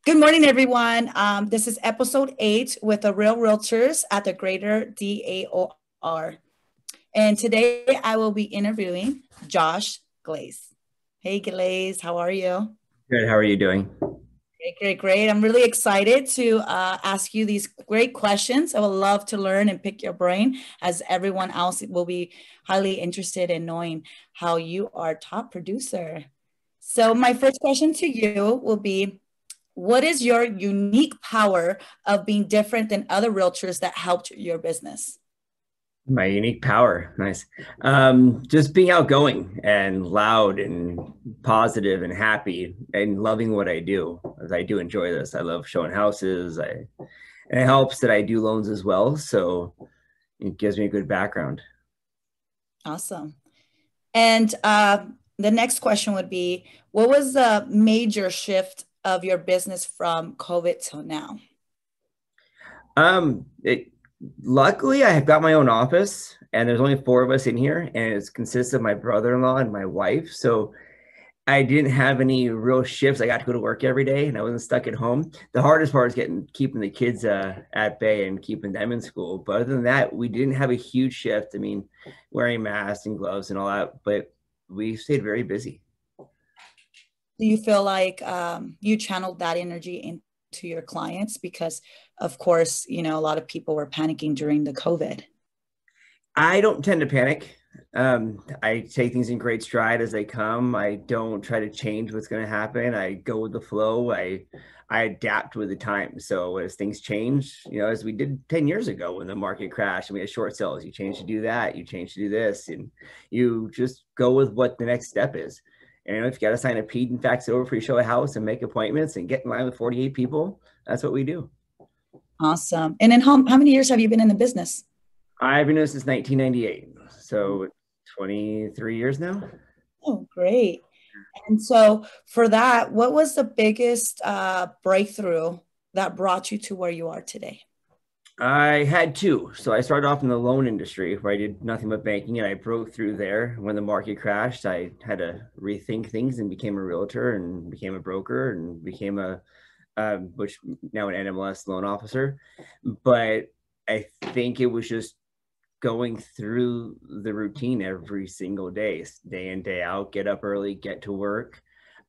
Good morning, everyone. This is episode 8 with the Real Realtors at the Greater DAOR. And today I will be interviewing Josh Glaz. Hey, Glaz, how are you? Good. How are you doing? Great. I'm really excited to ask you these great questions. I would love to learn and pick your brain, as everyone else will be highly interested in knowing how you are top producer. So my first question to you will be, what is your unique power of being different than other realtors that helped your business? My unique power. Nice. Just being outgoing and loud and positive and happy and loving what I do, as I do enjoy this. I love showing houses. And it helps that I do loans as well. So it gives me a good background. Awesome. And the next question would be, what was the major shift of your business from COVID till now? Luckily, I have got my own office, and there's only 4 of us in here, and it consists of my brother-in-law and my wife. So I didn't have any real shifts. I got to go to work every day, and I wasn't stuck at home. The hardest part is keeping the kids at bay and keeping them in school. But other than that, we didn't have a huge shift. I mean, wearing masks and gloves and all that, but we stayed very busy. Do you feel like you channeled that energy into your clients? Because, of course, a lot of people were panicking during the COVID. I don't tend to panic. I take things in great stride as they come. I don't try to change what's going to happen. I go with the flow. I adapt with the time. So as things change, as we did 10 years ago when the market crashed and we had short sales, you change to do that, you change to do this, and you just go with what the next step is. And if you got to sign a Pete and fax it over for you, show a house and make appointments and get in line with 48 people, that's what we do. Awesome. And then how many years have you been in the business? I've been doing this since 1998. So 23 years now. Oh, great. And so for that, what was the biggest breakthrough that brought you to where you are today? I had 2. So I started off in the loan industry where I did nothing but banking, and I broke through there. When the market crashed, I had to rethink things and became a realtor and became a broker and became which now an NMLS loan officer. But I think it was just going through the routine every single day in, day out, get up early, get to work,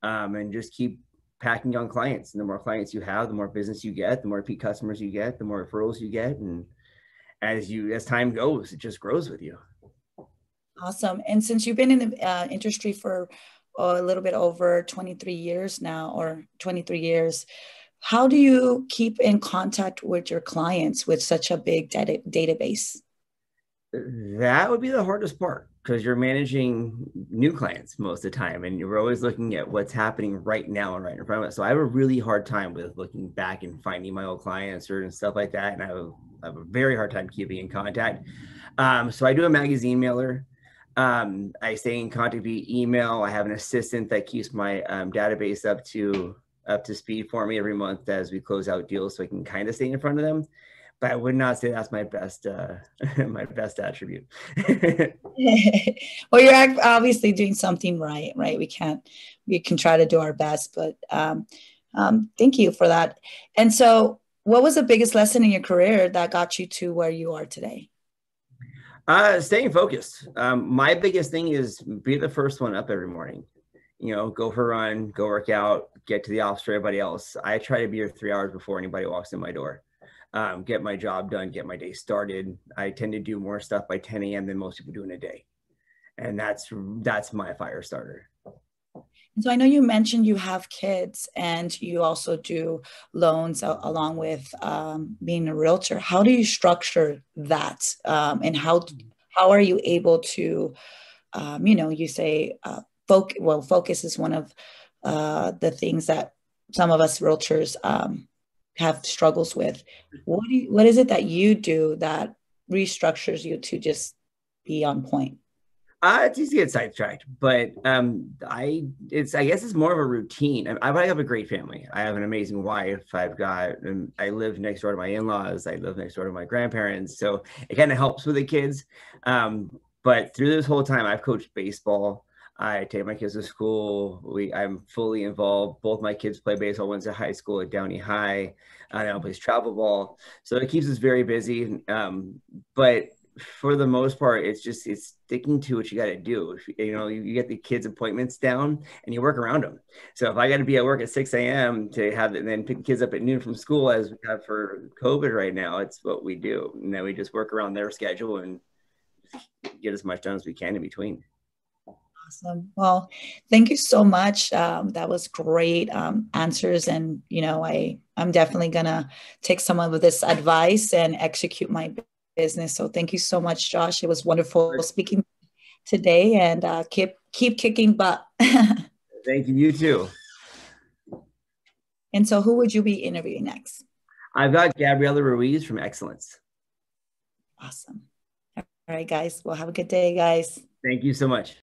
and just keep packing on clients. And the more clients you have, the more business you get, the more repeat customers you get, the more referrals you get. And as time goes, it just grows with you. Awesome. And since you've been in the industry for a little bit over 23 years now, or 23 years, how do you keep in contact with your clients with such a big database? That would be the hardest part, because you're managing new clients most of the time, and you're always looking at what's happening right now and right in front of us. So I have a really hard time with looking back and finding my old clients and stuff like that. And I have a very hard time keeping in contact. So I do a magazine mailer. I stay in contact via email. I have an assistant that keeps my database up to speed for me every month as we close out deals, so I can kind of stay in front of them. But I would not say that's my best my best attribute. Well, you're obviously doing something right? We can try to do our best, but thank you for that. And so what was the biggest lesson in your career that got you to where you are today? Staying focused. My biggest thing is be the first one up every morning. Go for a run, go work out, get to the office for everybody else. I try to be here 3 hours before anybody walks in my door. Get my job done, get my day started. I tend to do more stuff by 10 a.m. than most people do in a day. And that's my fire starter. So I know you mentioned you have kids and you also do loans along with being a realtor. How do you structure that? And how are you able to, you say focus is one of the things that some of us realtors have struggles with. What is it that you do that restructures you to just be on point? It's easy to get sidetracked, but I guess it's more of a routine. I have a great family. I have an amazing wife. I live next door to my in-laws. I live next door to my grandparents. So it kind of helps with the kids. But through this whole time, I've coached baseball. I take my kids to school. I'm fully involved. Both my kids play baseball. One's at high school at Downey High. Now plays travel ball. So it keeps us very busy. But for the most part, it's sticking to what you got to do. You get the kids' appointments down and you work around them. So if I got to be at work at 6 a.m. to have and then pick the kids up at noon from school, as we have for COVID right now, it's what we do. And then we just work around their schedule and get as much done as we can in between. Awesome. Well, thank you so much. That was great answers, and I'm definitely gonna take some of this advice and execute my business. So thank you so much, Josh. It was wonderful speaking today, and keep kicking butt. Thank you. You too. And so, who would you be interviewing next? I've got Gabriela Ruiz from Excellence. Awesome. All right, guys. Well, have a good day, guys. Thank you so much.